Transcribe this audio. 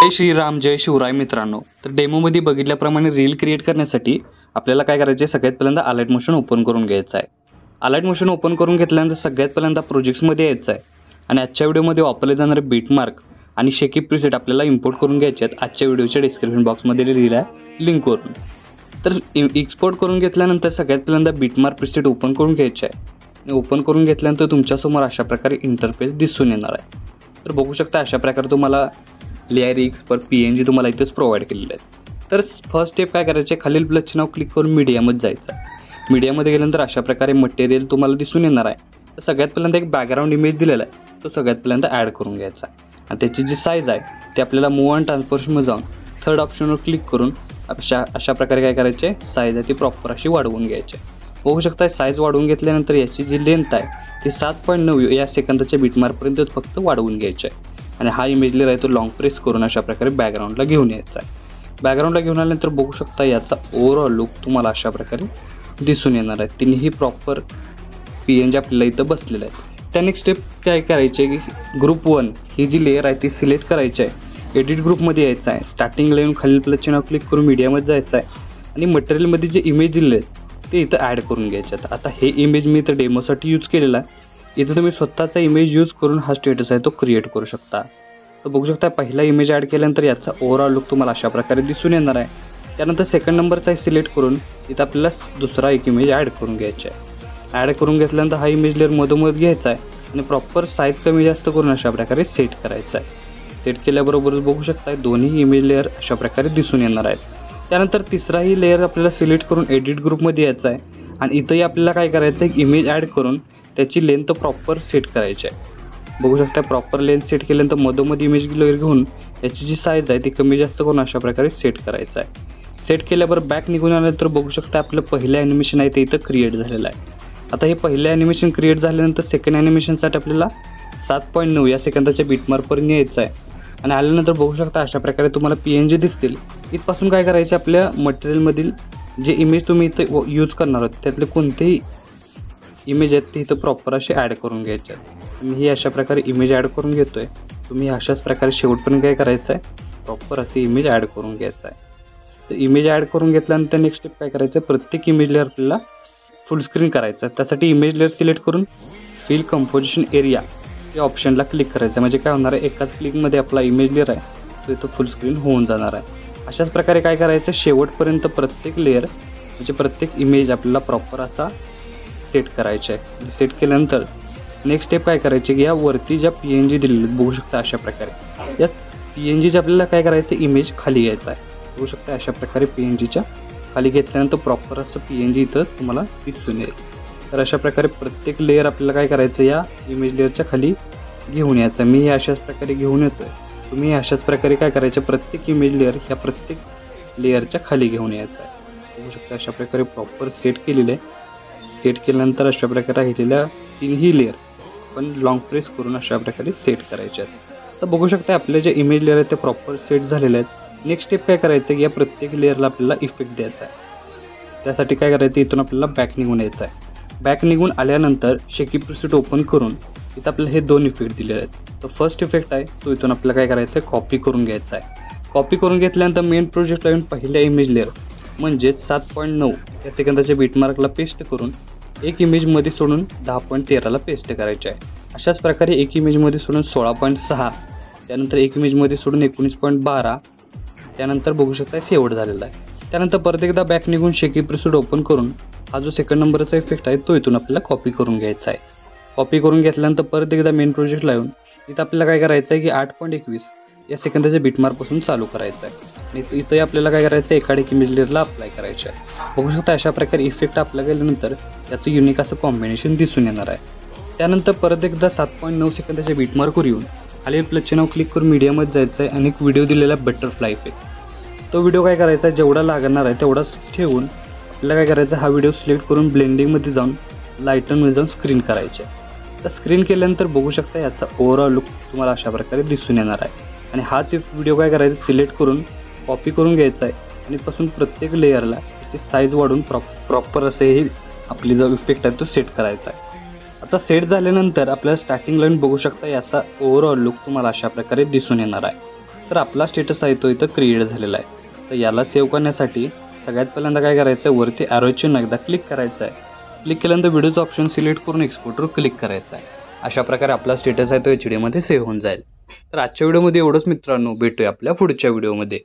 जय श्रीराम जय शिवराय मित्रांनो। तर डेमोमध्ये बघितल्याप्रमाणे रील क्रिएट करण्यासाठी आपल्याला काय करायचे, सगळ्यात पहिल्यांदा अलाइट मोशन ओपन करून घ्यायचं आहे। अलाइट मोशन ओपन करून घेतल्यानंतर सगळ्यात पहिल्यांदा प्रोजेक्ट्समध्ये यायचं आहे आणि आजच्या व्हिडिओमध्ये वापरले जाणारे बीटमार्क आणि शेकी प्रीसेट आपल्याला इंपोर्ट करून घ्यायचे आहेत आजच्या व्हिडिओच्या डिस्क्रिप्शन बॉक्समध्ये दिलेली आहे लिंकवरून। तर एक्सपोर्ट करून घेतल्यानंतर सगळ्यात पहिल्यांदा बीटमार्क प्रीसेट ओपन करून घ्यायचे आहे। ओपन करून घेतल्यानंतर तुमच्यासमोर अशा प्रकारे इंटरफेस दिसून येणार आहे। तर बघू शकता अशा प्रकारे तुम्हाला लेयर एक्सपर्ट PNG तुम्हाला इथेच प्रोव्हाइड केलेले आहेत। तर फर्स्ट स्टेप काय करायचे, खालील प्लसचे नाव क्लिक करून मीडियामध्ये जायचं आहे। मीडियामध्ये गेल्यानंतर अशा प्रकारे मटेरियल तुम्हाला दिसून येणार आहे। तर सगळ्यात पहिल्यांदा एक बॅकग्राऊंड इमेज दिलेला आहे, तो सगळ्यात पहिल्यांदा ॲड करून घ्यायचा आहे आणि त्याची जी साईज आहे ते आपल्याला मूव्ह अँड ट्रान्सफॉर्मेशनमध्ये जाऊन थर्ड ऑप्शनवर क्लिक करून अशा प्रकारे काय करायचे, साईज आहे ती प्रॉपर अशी वाढवून घ्यायची। बघू शकता साईज वाढवून घेतल्यानंतर याची जी लेंथ आहे ती 7.9 या सेकंदाच्या बीटमार्कपर्यंत फक्त वाढवून घ्यायची आहे आणि हा इमेज लेअर आहे तो लॉंग प्रेस करून अशा प्रकारे बॅकग्राऊंडला घेऊन यायचा आहे। बॅकग्राऊंडला घेऊन आल्यानंतर बघू शकता याचा ओव्हरऑल लुक तुम्हाला अशा प्रकारे दिसून येणार आहे। तिन्ही प्रॉपर PNG आपल्याला इथं बसलेलं आहे। त्या नेक्स्ट स्टेप काय करायचे की ग्रुप 1 ही जी लेअर आहे ती सिलेक्ट करायची आहे, एडिट ग्रुपमध्ये यायचं आहे, स्टार्टिंगला येऊन खालील प्लसचे नाव क्लिक करून मीडियामध्ये जायचं आहे आणि मटेरियलमध्ये जे इमेज दिलेले आहेत ते इथं ॲड करून घ्यायचे आहेत। आता हे इमेज मी इथं डेमोसाठी यूज केलेला आहे, इथं तुम्ही स्वतःचा इमेज यूज करून हा स्टेटस आहे तो क्रिएट करू शकता। तर बघू शकता पहिला इमेज ॲड केल्यानंतर याचा ओव्हरऑल लुक तुम्हाला अशा प्रकारे दिसून येणार आहे। त्यानंतर सेकंड नंबरचा सिलेक्ट करून इथं आपल्याला दुसरा एक इमेज ॲड करून घ्यायचा आहे। ॲड करून घेतल्यानंतर हा इमेज लेअर मधोमध घ्यायचा आहे आणि प्रॉपर साईज कमी जास्त करून अशा प्रकारे सेट करायचा आहे। सेट केल्याबरोबरच बघू शकता दोन्ही इमेज लेअर अशा प्रकारे दिसून येणार आहेत। त्यानंतर तिसराही लेअर आपल्याला सिलेक्ट करून एडिट ग्रुपमध्ये यायचा आहे आणि इथंही आपल्याला काय करायचं आहे, इमेज ॲड करून त्याची लेंथ प्रॉपर सेट करायची आहे। बघू शकता प्रॉपर लेंथ सेट केल्यानंतर मधोमध इमेज लेअर घेऊन याची जी साईज आहे ती कमी जास्त करून अशा प्रकारे सेट करायचं आहे। सेट केल्यावर बॅक निघून आल्यानंतर बघू शकता आपलं पहिलं ॲनिमेशन आहे ते इथं क्रिएट झालेलं आहे। आता हे पहिलं ॲनिमेशन क्रिएट झाल्यानंतर सेकंड ॲनिमेशनसाठी आपल्याला 7.9 या सेकंदाच्या बीटमार्कपर्यंत यायचं आहे आणि आल्यानंतर बघू शकता अशा प्रकारे तुम्हाला PNG दिसतील। इथपासून काय करायचे, आपल्या मटेरियलमधील जे इमेज तुम्ही इथं यूज करणार आहात त्यातले कोणतेही इमेज आहेत ते इथं प्रॉपर असे ॲड करून घ्यायचे आहेत। मी ही अशा प्रकारे इमेज ॲड करून घेतोय, तुम्ही अशाच प्रकारे शेवटपर्यंत काय करायचं आहे, प्रॉपर असे इमेज ॲड करून घ्यायचं आहे। तर इमेज ॲड करून घेतल्यानंतर नेक्स्ट स्टेप काय करायचं, प्रत्येक इमेज लेअर आपल्याला फुल स्क्रीन करायचं आहे। त्यासाठी इमेज लेअर सिलेक्ट करून फिल कंपोजिशन एरिया या ऑप्शनला क्लिक करायचं, म्हणजे काय होणार आहे, एकाच क्लिकमध्ये आपला इमेज लेअर आहे तो इथं फुल स्क्रीन होऊन जाणार आहे। अशाच प्रकारे काय करायचं, शेवटपर्यंत प्रत्येक लेअर म्हणजे प्रत्येक इमेज आपल्याला प्रॉपर असा सेट करायचे आहे। सेट केल्यानंतर नेक्स्ट स्टेप काय करायचे की या वरती ज्या PNG दिलेले बघू शकता अशा प्रकारे या PNG आपल्याला काय करायचं, इमेज खाली घ्यायचा आहे। बघू शकता अशा प्रकारे PNGच्या खाली घेतल्यानंतर प्रॉपर असं PNG इथं तुम्हाला दिसून येईल। तर अशा प्रकारे प्रत्येक लेअर आपल्याला काय करायचं, या इमेज लेअरच्या खाली घेऊन यायचं। मी हे अशाच प्रकारे घेऊन येतोय, तुम्ही अशाच प्रकारे काय करायचं, प्रत्येक इमेज लेअर ह्या प्रत्येक लेअरच्या खाली घेऊन यायचं आहे। बघू शकता अशा प्रकारे प्रॉपर सेट केलेलं आहे। सेट केल्यानंतर अशा प्रकारे राहिलेल्या तीनही लेअर आपण लॉंग प्रेस करून अशा प्रकारे सेट करायचे आहेत। तर बघू शकता आपले जे इमेज लेअर आहेत ते प्रॉपर सेट झालेले आहेत। नेक्स्ट स्टेप काय करायचं की या प्रत्येक लेअरला आपल्याला इफेक्ट द्यायचा आहे। त्यासाठी काय करायचं, इथून आपल्याला बॅक निघून यायचं आहे। बॅक निघून आल्यानंतर शेकी प्रीसेट ओपन करून इथं आपल्याला हे दोन इफेक्ट दिलेले आहेत। तर फर्स्ट इफेक्ट आहे तो इथून आपल्याला काय करायचं आहे, कॉपी करून घ्यायचा आहे। कॉपी करून घेतल्यानंतर मेन प्रोजेक्टला येऊन पहिल्या इमेज लेअर म्हणजेच 7.9 या सेकंदाच्या बीटमार्कला पेस्ट करून एक इमेजमध्ये सोडून 10.13ला पेस्ट करायचे आहे। अशाच प्रकारे एक इमेजमध्ये सोडून 16.6, त्यानंतर एक इमेजमध्ये सोडून 19.12, त्यानंतर बघू शकता शेवट झालेला आहे। त्यानंतर परत एकदा बॅक निघून शेकी प्रीसेट ओपन करून हा जो सेकंड नंबरचा इफेक्ट आहे तो इथून आपल्याला कॉपी करून घ्यायचा आहे। कॉपी करून घेतल्यानंतर परत एकदा मेन प्रोजेक्टला येऊन इथं आपल्याला काय करायचं आहे की 8.21 या सेकंदाच्या बीटमार्कपासून चालू करायचं आहे। इथंही आपल्याला काय करायचं आहे, एकाड एक इमेज लेअरला अप्लाय करायचं आहे। बघू शकता अशा प्रकारे इफेक्ट अप्लाय केल्यानंतर याचं युनिक असं कॉम्बिनेशन दिसून येणार आहे। त्यानंतर परत एकदा 7.9 सेकंदाच्या बीटमार्कवर येऊन खालील प्लसचे नाव क्लिक करून मीडियामध्ये जायचं आहे आणि एक व्हिडिओ दिलेला बटरफ्लाय इफेक्ट, तो व्हिडिओ काय करायचा आहे, जेवढा लागणार आहे तेवढाच ठेवून आपल्याला काय करायचं, हा व्हिडिओ सिलेक्ट करून ब्लेंडिंगमध्ये जाऊन लायटनमध्ये जाऊन स्क्रीन करायचे आहे। तर स्क्रीन केल्यानंतर बघू शकता याचा ओव्हरऑल लुक तुम्हाला अशा प्रकारे दिसून येणार आहे। आणि हाच व्हिडिओ काय करायचं, सिलेक्ट करून कॉपी करून घ्यायचा आहे आणि पासून प्रत्येक लेअरला त्याची साईज वाढून प्रॉपर असे ही आपली जो इफेक्ट आहे तो सेट करायचा आहे। आता सेट झाल्यानंतर आपल्याला स्टार्टिंग लाईन बघू शकता याचा ओव्हरऑल लुक तुम्हाला अशा प्रकारे दिसून येणार आहे। तर आपला स्टेटस आहे तो इथं क्रिएट झालेला आहे. तर याला सेव्ह करण्यासाठी सगळ्यात पहिल्यांदा काय करायचं आहे, वरती ॲरो चिन्ह एकदा क्लिक करायचं आहे. क्लिक केल्यानंतर व्हिडिओचं ऑप्शन सिलेक्ट करून एक्सपोर्टवर क्लिक करायचं आहे. अशा प्रकारे आपला स्टेटस आहे तो HD मध्ये सेव्ह होऊन जाईल. तर आजच्या व्हिडिओमध्ये एवढंच मित्रांनो, भेटूया आपल्या पुढच्या व्हिडिओमध्ये.